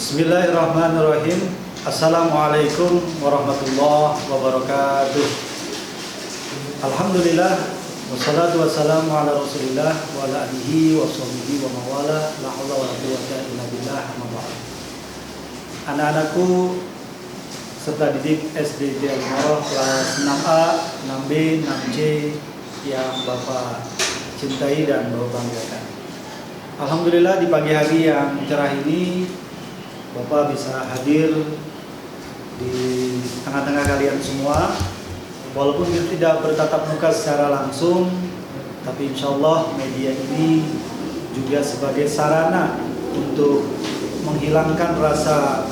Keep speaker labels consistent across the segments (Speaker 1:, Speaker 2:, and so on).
Speaker 1: Bismillahirrahmanirrahim. Assalamualaikum warahmatullahi wabarakatuh. Alhamdulillah wassalatu wassalamu ala Rasulillah wa ala alihi wa sahbihi wa mawala la haula wala quwwata illa billah amma ba'd. Anak-anakku serta didik SD Al-Marah kelas 6A, 6B, 6C yang Bapak cintai dan Bapak banggakan. Alhamdulillah di pagi hari yang cerah ini Bapak bisa hadir di tengah-tengah kalian semua. Walaupun kita tidak bertatap muka secara langsung, tapi insya Allah media ini juga sebagai sarana untuk menghilangkan rasa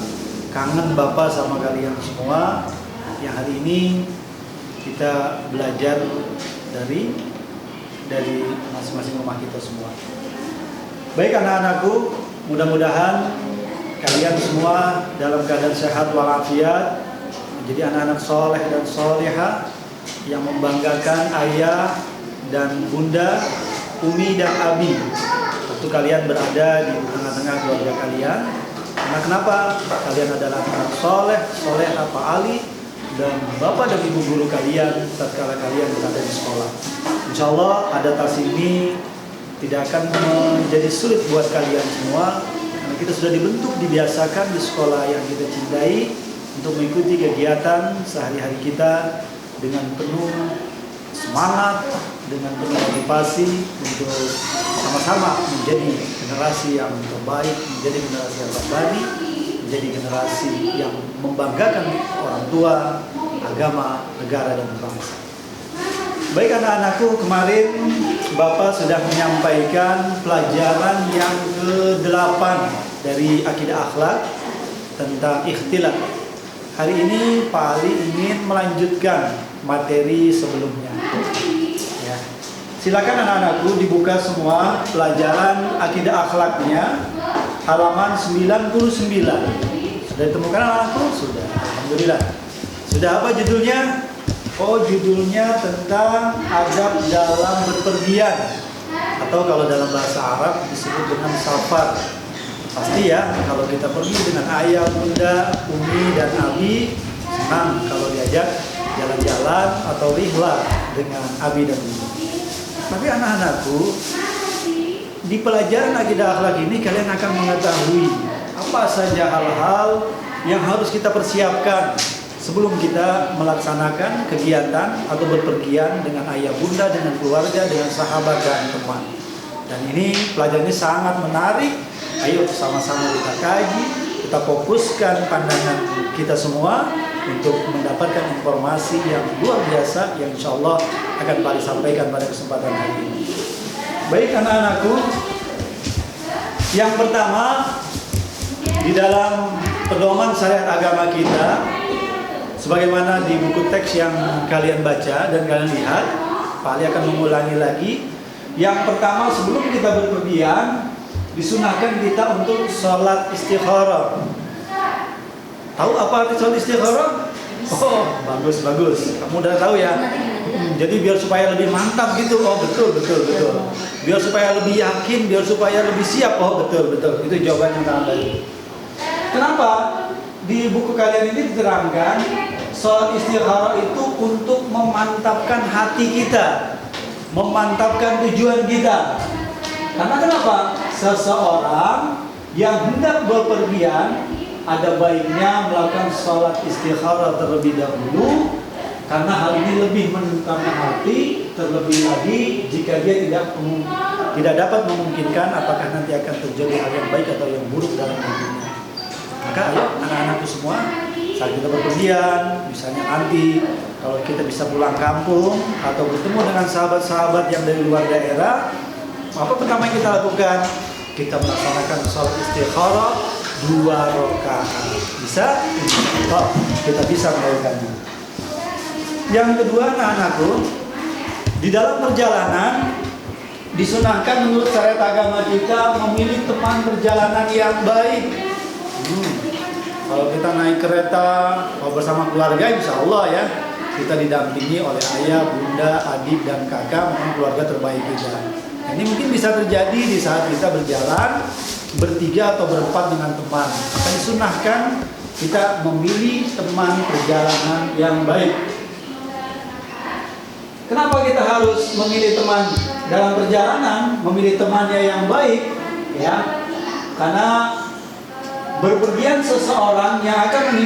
Speaker 1: kangen Bapak sama kalian semua. Yang hari ini kita belajar dari masing-masing rumah kita semua. Baik anak-anakku, mudah-mudahan kalian semua dalam keadaan sehat walafiat, menjadi anak-anak soleh dan soleha yang membanggakan ayah dan bunda, umi dan abi. Waktu kalian berada di tengah-tengah keluarga kalian. Karena kenapa? Kalian adalah anak soleh, soleha, fa'ali, dan bapak dan ibu guru kalian tatkala kalian berada di sekolah. Insya Allah adaptasi ini tidak akan menjadi sulit buat kalian semua. Kita sudah dibentuk, dibiasakan di sekolah yang kita cintai untuk mengikuti kegiatan sehari-hari kita dengan penuh semangat, dengan penuh motivasi untuk sama-sama menjadi generasi yang terbaik, menjadi generasi yang terbani, menjadi generasi yang membanggakan orang tua, agama, negara, dan bangsa. Baik anak-anakku, kemarin Bapak sudah menyampaikan pelajaran yang ke-8 dari akidah akhlak tentang ikhtilat. Hari ini Pak Ali ingin melanjutkan materi sebelumnya. Ya. Silakan anak-anakku dibuka semua pelajaran akidah akhlaknya halaman 99. Sudah ditemukan anak-anakku? Sudah. Alhamdulillah. Sudah apa judulnya? Oh, judulnya tentang adab dalam berpergian, atau kalau dalam bahasa Arab disebut dengan safar. Pasti ya, kalau kita pergi dengan ayah, bunda, umi, dan abi, senang kalau diajak jalan-jalan atau rihlah dengan abi dan umi. Tapi anak-anakku, di pelajaran akidah akhlak ini kalian akan mengetahui apa saja hal-hal yang harus kita persiapkan sebelum kita melaksanakan kegiatan atau berpergian dengan ayah bunda, dengan keluarga, dengan sahabat dan teman. Dan ini pelajaran ini sangat menarik. Ayo sama-sama kita kaji, kita fokuskan pandangan kita semua untuk mendapatkan informasi yang luar biasa yang insya Allah akan Pak sampaikan pada kesempatan hari ini. Baik anak-anakku, yang pertama di dalam pedoman syariat agama kita, sebagaimana di buku teks yang kalian baca dan kalian lihat, Pak Ali akan mengulangi lagi. Yang pertama, sebelum kita berpergian, disunahkan kita untuk sholat istikharah. Tahu apa arti sholat istikharah? Oh, bagus. Kamu udah tahu ya? Jadi biar supaya lebih mantap gitu. Oh, betul. Biar supaya lebih yakin, biar supaya lebih siap. Oh, betul. Itu jawaban yang sangat baik. Kenapa? Di buku kalian ini diterangkan sholat istikharah itu untuk memantapkan hati kita, memantapkan tujuan kita. Karena kenapa? Seseorang yang hendak berpergian ada baiknya melakukan sholat istikharah terlebih dahulu, karena hal ini lebih menenangkan hati, terlebih lagi jika dia tidak dapat memungkinkan apakah nanti akan terjadi hal yang baik atau yang buruk dalam hidupnya. Maka ayo anak-anakku semua, saat kita berpergian, misalnya nanti kalau kita bisa pulang kampung atau bertemu dengan sahabat-sahabat yang dari luar daerah, apa pertama yang kita lakukan? Kita melaksanakan sholat istikharah 2 rakaat. Bisa? Oh, kita bisa melakukannya. Yang kedua anak-anakku, di dalam perjalanan disunahkan menurut syariat agama kita memilih teman perjalanan yang baik. Kalau kita naik kereta bersama keluarga, insya Allah ya kita didampingi oleh ayah, bunda, adik, dan kakak, memang keluarga terbaik kita. Ini mungkin bisa terjadi di saat kita berjalan bertiga atau berempat dengan teman. Maka disunahkan kita memilih teman perjalanan yang baik. Kenapa kita harus memilih teman dalam perjalanan, memilih temannya yang baik? Ya, karena berpergian seseorang yang akan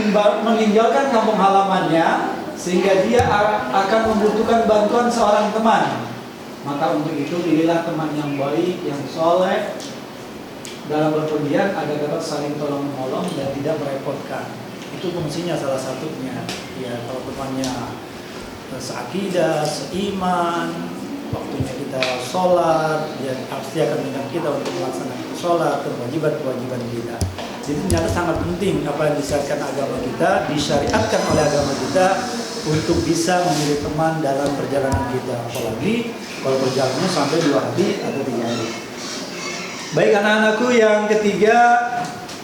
Speaker 1: meninggalkan kampung halamannya, sehingga dia akan membutuhkan bantuan seorang teman. Maka untuk itu pilihlah teman yang baik, yang soleh dalam berpergian agar dapat saling tolong menolong dan tidak merepotkan. Itu fungsinya salah satunya. Ya, kalau temannya seakidah, seiman, waktunya kita sholat, dia pasti akan mengingat kita untuk melaksanakan sholat, kewajiban-kewajiban kita. Jadi ternyata sangat penting apa yang disyariatkan agama kita, disyariatkan oleh agama kita untuk bisa memilih teman dalam perjalanan kita. Apalagi kalau perjalanannya sampai 2 hari atau 3 hari. Baik anak-anakku, yang ketiga,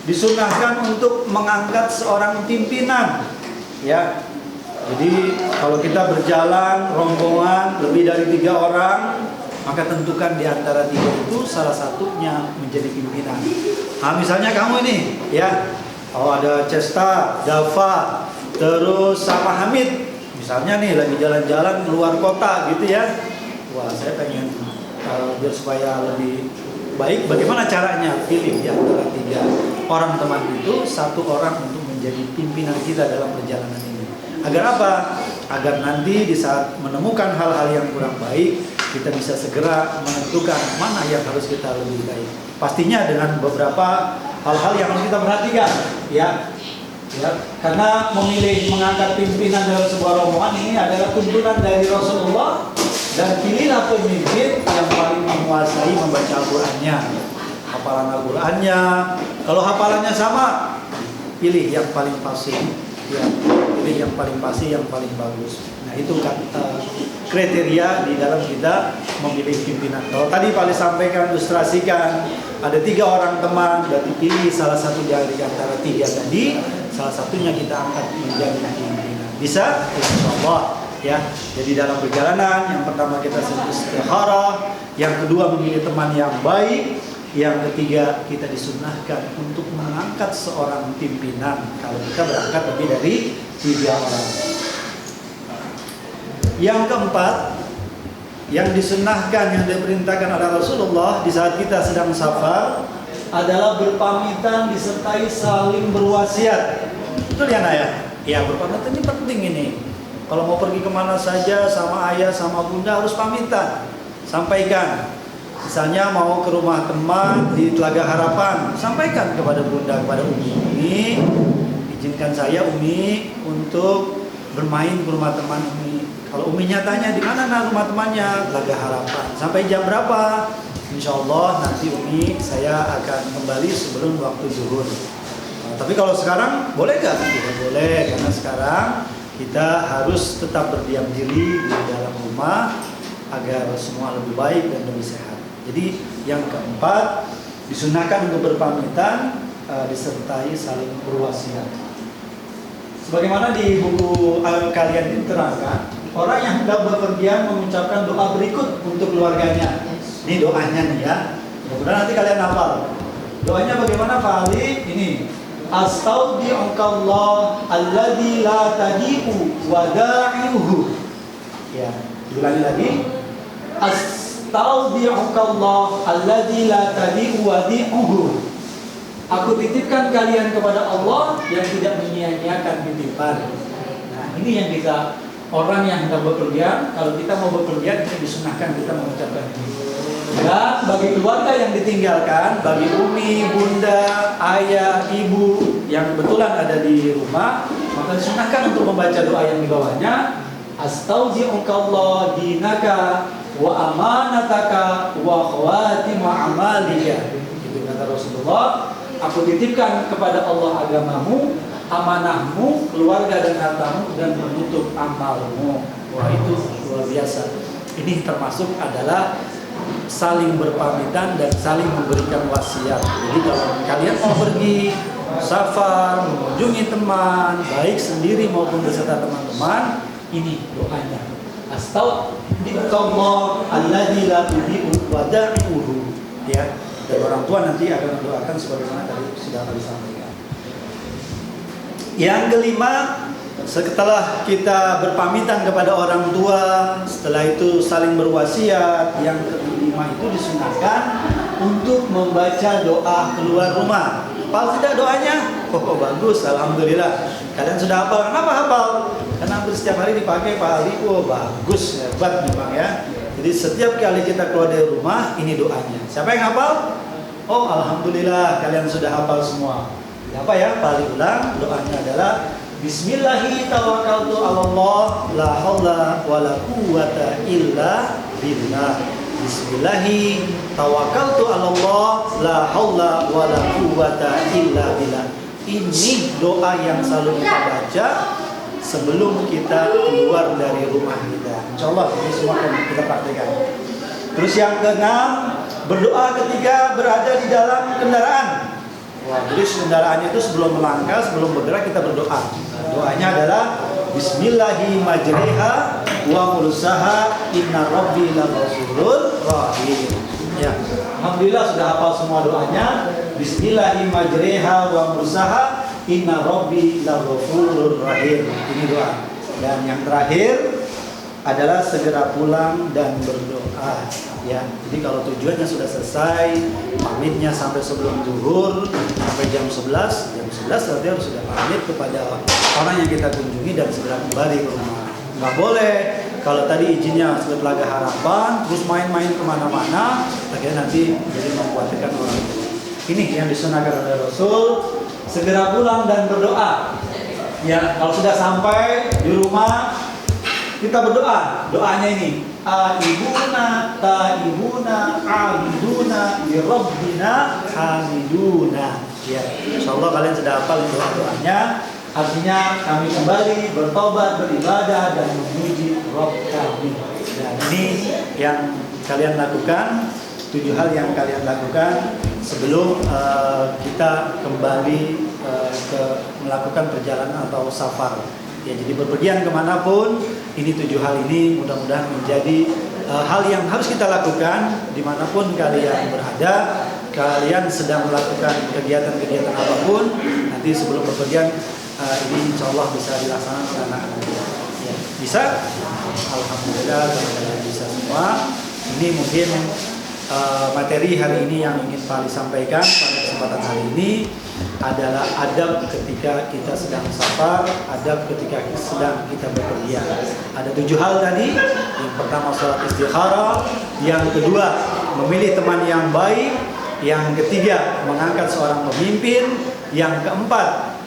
Speaker 1: disunahkan untuk mengangkat seorang pimpinan. Ya, jadi kalau kita berjalan rombongan lebih dari 3 orang, maka tentukan di antara 3 itu salah satunya menjadi pimpinan. Nah, misalnya kamu ini, ya, kalau ada Cesta, Dava, terus sama Hamid, misalnya nih lagi jalan-jalan keluar kota gitu ya. Wah, saya pengen biar supaya lebih baik, bagaimana caranya? Pilih di antara 3 orang teman itu 1 orang untuk menjadi pimpinan kita dalam perjalanan ini. Agar apa? Agar nanti di saat menemukan hal-hal yang kurang baik, kita bisa segera menentukan mana yang harus kita lebih baik. Pastinya dengan beberapa hal-hal yang harus kita perhatikan, ya. Ya, karena memilih mengangkat pimpinan dalam sebuah rombongan ini adalah tuntunan dari Rasulullah, dan pilihlah pemimpin yang paling menguasai membaca Al-Qur'annya, hafalan Al-Qur'annya. Kalau hafalannya sama, pilih yang paling fasih, ya, pilih yang paling fasih, yang paling bagus. Nah, itu kan kriteria di dalam kita memilih pimpinan. Kalau tadi Pak Ali sampaikan, ilustrasikan, ada 3 orang teman, berarti pilih salah satu dari antara 3 tadi, salah satunya kita angkat menjadi pimpinan. Bisa? Insyaallah. Ya, jadi dalam perjalanan yang pertama kita istikharah, yang kedua memilih teman yang baik, yang ketiga kita disunahkan untuk mengangkat seorang pimpinan kalau kita berangkat lebih dari 3 orang. Yang keempat, yang disunahkan, yang diperintahkan oleh Rasulullah di saat kita sedang safar adalah berpamitan disertai saling berwasiat. Betul ya, Nak ya? Ya, berpamitan ini penting ini. Kalau mau pergi kemana saja sama ayah, sama bunda harus pamitan. Sampaikan. Misalnya mau ke rumah teman di Telaga Harapan, sampaikan kepada bunda, kepada Umi. Umi, izinkan saya Umi untuk bermain ke rumah teman Umi. Kalau Uminya tanya di mana rumah temannya, Telaga Harapan. Sampai jam berapa? Insya Allah nanti Umi saya akan kembali sebelum waktu zuhur. Nah, tapi kalau sekarang boleh gak? Tidak boleh, karena sekarang kita harus tetap berdiam diri di dalam rumah agar semua lebih baik dan lebih sehat. Jadi yang keempat, disunahkan untuk berpamitan disertai saling berwasiat. Sebagaimana di buku kalian ini terangkan, orang yang hendak bepergian mengucapkan doa berikut untuk keluarganya. Ini doanya nih ya. Mudah-mudahan nanti kalian hafal. Doanya bagaimana Pak Ali? Ini. Astaudi'ukallah alladzi la tadi'u wada'iuhu. Ya, diulangi lagi. Astaudi'ukallah alladzi la tadi'u wadi'uhu. Aku titipkan kalian kepada Allah yang tidak menyia-nyiakan titipan. Nah, ini yang kita, orang yang hendak bepergian, kalau kita mau bepergian, kita disunahkan kita mengucapkan ini. Dan bagi keluarga yang ditinggalkan, bagi umi, bunda, ayah, ibu yang kebetulan ada di rumah, maka disunahkan untuk membaca doa yang di bawahnya. Astaudi'ukallah dinaka wa amanataka wa khawatima amalika. Itu kata Rasulullah. Aku titipkan kepada Allah agamamu, amanahmu, keluarga dan hartamu, dan menutup amalmu. Wah, itu luar biasa. Ini termasuk adalah saling berpamitan dan saling memberikan wasiat. Jadi kalau kalian mau pergi safar, mengunjungi teman, baik sendiri maupun beserta teman-teman, ini doanya. Astaudi'ukallah alladzi la tudhi'u wada'iuhu. Ya. Dan orang tua nanti akan mendoakan sebagaimana tadi sudah kami sampaikan. Yang kelima, setelah kita berpamitan kepada orang tua, setelah itu saling berwasiat. Yang kelima itu disunahkan untuk membaca doa keluar rumah. Hafal tidak doanya? Oh bagus, alhamdulillah. Kalian sudah hafal? Kenapa hafal? Karena hampir setiap hari dipakai Pak Ali. Oh bagus, hebat nih Bang ya. Jadi setiap kali kita keluar dari rumah, ini doanya. Siapa yang hafal? Oh alhamdulillah, kalian sudah hafal semua. Apa ya? Pak Ali ulang, doanya adalah Bismillahi tawakkaltu 'alallah la haula wala quwwata illa billah. Bismillahi tawakkaltu 'alallah la haula wala quwwata illa billah. Ini doa yang selalu kita baca sebelum kita keluar dari rumah kita. Insyaallah ini semua akan kita praktekkan. Terus yang keenam, berdoa ketika berada di dalam kendaraan. Wah, jadi kendaraannya itu sebelum melangkah, sebelum bergerak kita berdoa. Doanya adalah Bismillahi majriha wa mursaha inna rabbi laghafurur rahim. Ya, alhamdulillah sudah hafal semua doanya. Bismillahi majriha wa mursaha inna rabbi laghafurur rahim. Ini doa. Dan yang terakhir adalah segera pulang dan berdoa. Ya, jadi kalau tujuannya sudah selesai, pamitnya sampai sebelum zuhur sampai jam 11 berarti harus sudah pamit kepada orang yang kita kunjungi dan segera kembali ke rumah. Nggak boleh kalau tadi izinnya sudah Telaga Harapan terus main-main kemana-mana, akhirnya nanti jadi mengkhawatirkan orang tua. Ini yang disunahkan oleh Rasul, segera pulang dan berdoa. Ya, kalau sudah sampai di rumah kita berdoa. Doanya ini, aibuna taibuna abiduna li rabbina hamiduna. Ya, insyaallah kalian sudah hafal doa-doanya. Artinya kami kembali bertobat, beribadah dan memuji Rabb kami. Dan ini yang kalian lakukan, 7 hal yang kalian lakukan sebelum kita kembali melakukan perjalanan atau safar. Ya, jadi berpergian kemanapun, ini 7 hal ini mudah-mudahan menjadi hal yang harus kita lakukan dimanapun kalian berada. Kalian sedang melakukan kegiatan-kegiatan apapun, nanti sebelum berpergian ini insya Allah bisa dilaksanakan oleh anak-anak kita. Ya, bisa? Alhamdulillah kalian bisa semua. Ini mungkin materi hari ini yang ingin Pak Ali sampaikan pada kesempatan hari ini adalah adab ketika kita sedang safar, adab ketika sedang kita bepergian. Ada 7 hal tadi. Yang pertama sholat istikharah, yang kedua memilih teman yang baik, yang ketiga mengangkat seorang pemimpin, yang keempat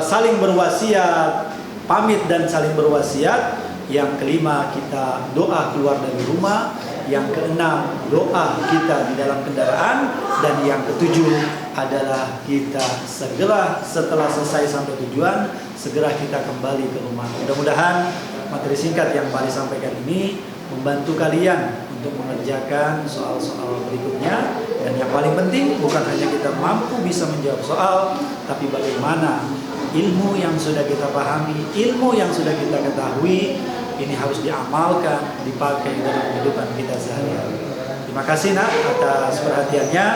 Speaker 1: saling berwasiat, pamit dan saling berwasiat, yang kelima kita doa keluar dari rumah, yang keenam doa kita di dalam kendaraan, dan yang ketujuh adalah kita segera setelah selesai sampai tujuan segera kita kembali ke rumah. Mudah-mudahan materi singkat yang Pak Ali sampaikan ini membantu kalian untuk mengerjakan soal-soal berikutnya. Dan yang paling penting bukan hanya kita mampu bisa menjawab soal, tapi bagaimana ilmu yang sudah kita pahami, ilmu yang sudah kita ketahui ini harus diamalkan, dipakai dalam kehidupan kita sehari-hari. Terima kasih Nak atas perhatiannya.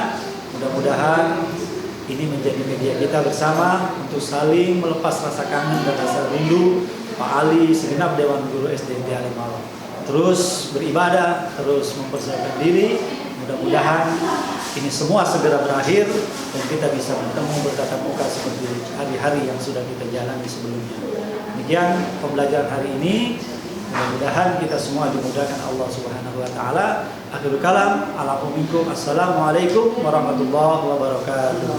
Speaker 1: Mudah-mudahan ini menjadi media kita bersama untuk saling melepas rasa kangen dan rasa rindu Pak Ali, segenap Dewan Guru SDNT Alimawang. Terus beribadah, terus mempersiapkan diri. Mudah-mudahan ini semua segera berakhir dan kita bisa bertemu bertatap muka seperti hari-hari yang sudah kita jalani sebelumnya. Demikian pembelajaran hari ini. Mudah-mudahan kita semua dimudahkan Allah Subhanahu wa taala. Akhirul kalam, ala minkum. Assalamualaikum warahmatullahi wabarakatuh.